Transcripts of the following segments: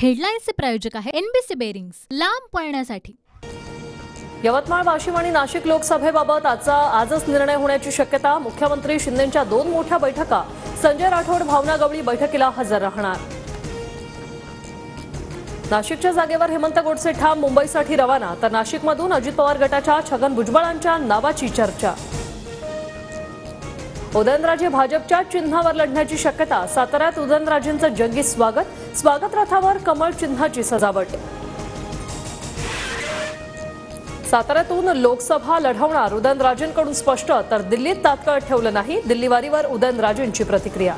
हेडलाईन्सचे प्रायोजक आहे NBC bearings, लांब पळण्यासाठी। यवतमाळ, वाशिम आणि नाशिक लोकसभेबाबत आजच निर्णय होण्याची शक्यता। मुख्यमंत्री शिंदेंच्या 2 मोठ्या बैठका। संजय राठोड, भावना गवळी बैठकीला हजर राहणार। नाशिकच्या जागेवर हेमंत गोडसे ठाम, मुंबईसाठी रवाना। तर नाशिकमधून अजित पवार गटाच्या छगन भुजबळांच्या नावाची चर्चा। उदयनराजे भाजपच्या चिन्हावर लढण्याची शक्यता। साताऱ्यात उदयनराजेंचं जंगी स्वागत रथावर कमळ चिन्हाची सजावट। साताऱ्यातून लोकसभा लढवणार उदयनराजेंकडून स्पष्ट, तर दिल्लीत तात्काळ ठेवलं नाही। दिल्लीवारीवर उदयनराजेंची प्रतिक्रिया।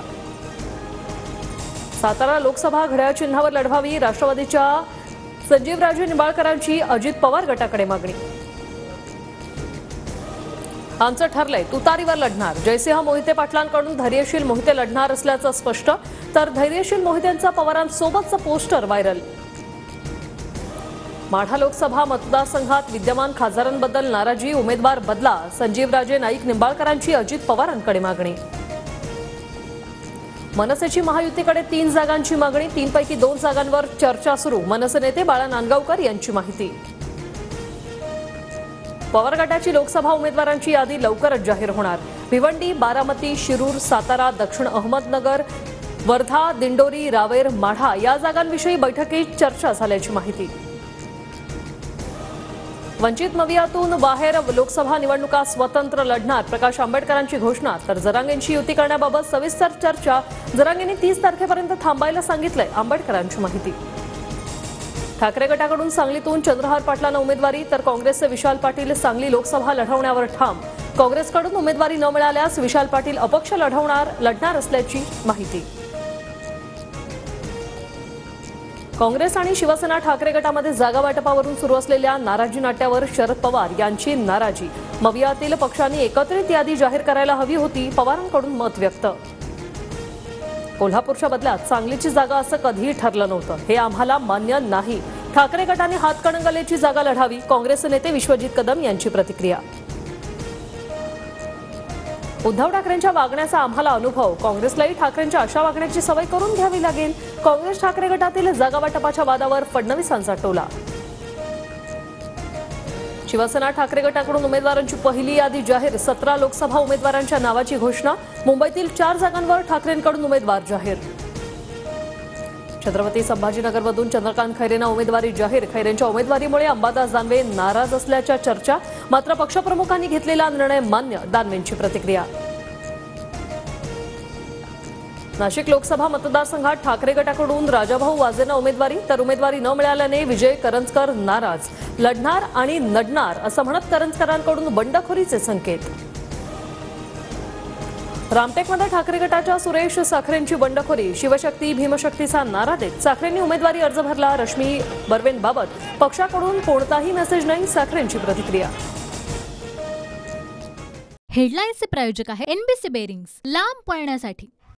सातारा लोकसभा घड्याळ चिन्हावर लढवावी, राष्ट्रवादीच्या संजीवराजे निंबाळकरांची अजित पवार गटाकडे मागणी। आमचं ठरलंय, तुतारीवर लढणार। जयसिंह मोहिते पाटलांकडून धैर्यशील मोहिते लढणार असल्याचं स्पष्ट, तर धैर्यशील मोहितेंचा पवारांसोबतचं पोस्टर व्हायरल। माढा लोकसभा मतदारसंघात विद्यमान खासदारांबद्दल नाराजी, उमेदवार बदला। संजीवराजे नाईक निंबाळकरांची अजित पवारांकडे मागणी। मनसेची महायुतीकडे 3 जागांची मागणी। 3 पैकी 2 जागांवर चर्चा सुरू। मनसे नेते बाळा नांदगावकर यांची माहिती। पवार गटाची लोकसभा उमेदवारांची यादी लवकरच जाहीर होणार। भिवंडी, बारामती, शिरूर, सातारा, दक्षिण अहमदनगर, वर्धा, दिंडोरी, रावेर, माढा या जागांविषयी बैठकीत चर्चा झाल्याची माहिती। वंचित मवियातून बाहेर लोकसभा निवडणुका स्वतंत्र लढणार। प्रकाश आंबेडकरांची घोषणा। तर जरांगेंची युती करण्याबाबत सविस्तर चर्चा। जरांगेंनी 30 तारखेपर्यंत थांबायला सांगितलंय, आंबेडकरांची माहिती। ठाकरे गटाकडून सांगलीतून चंद्रहार पाटलांना उमेदवारी, तर काँग्रेसचे विशाल पाटील सांगली लोकसभा लढवण्यावर ठाम। काँग्रेसकडून उमेदवारी न मिळाल्यास विशाल पाटील अपक्ष लढणार असल्याची माहिती। काँग्रेस आणि शिवसेना ठाकरे गटामध्ये जागा वाटपावरून सुरू असलेल्या नाराजी नाट्यावर शरद पवार यांची नाराजी। मवियातील पक्षांनी एकत्रित यादी जाहीर करायला हवी होती, पवारांकडून मत व्यक्त। कोल्हापूरच्या बदल्यात सांगलीची जागा असं कधीही ठरलं नव्हतं, हे आम्हाला मान्य नाही। ठाकरे गटाने हातकणंगलेची जागा लढावी, काँग्रेस नेते विश्वजित कदम यांची प्रतिक्रिया। उद्धव ठाकरेंच्या वागण्याचा आम्हाला अनुभव, काँग्रेसलाही ठाकरेंच्या अशा वागण्याची सवय करून घ्यावी लागेल। काँग्रेस ठाकरे गटातील जागा वाटपाच्या वादावर फडणवीसांचा टोला। शिवसेना ठाकरे गटाकडून उमेदवारांची पहिली यादी जाहीर। 17 लोकसभा उमेदवारांच्या नावाची घोषणा। मुंबईतील 4 जागांवर ठाकरेंकडून उमेदवार जाहीर। छत्रपती संभाजीनगरमधून चंद्रकांत खैरेंना उमेदवारी जाहीर। खैरेंच्या उमेदवारीमुळे अंबादास दानवे नाराज असल्याच्या चर्चा, मात्र पक्षप्रमुखांनी घेतलेला निर्णय मान्य, दानवेंची प्रतिक्रिया। नाशिक लोकसभा मतदारसंघात ठाकरे गटाकडून राजाभाऊ वाजेंना उमेदवारी, तर उमेदवारी न मिळाल्याने विजय करंजकर नाराज। लढणार आणि नडणार असं म्हणत करंजकरांकडून बंडखोरीचे संकेत। रामटेकमध्ये ठाकरे गटाच्या सुरेश साखरेंची बंडखोरी। शिवशक्ती भीमशक्तीचा नारा देत साखरेंनी उमेदवारी अर्ज भरला। रश्मी बर्वेंबाबत पक्षाकडून कोणताही मेसेज नाही, साखरेंची प्रतिक्रिया। हेडलाईन्सचे प्रायोजक आहे एनबीसी बेरिंग्स, लांब पळण्यासाठी।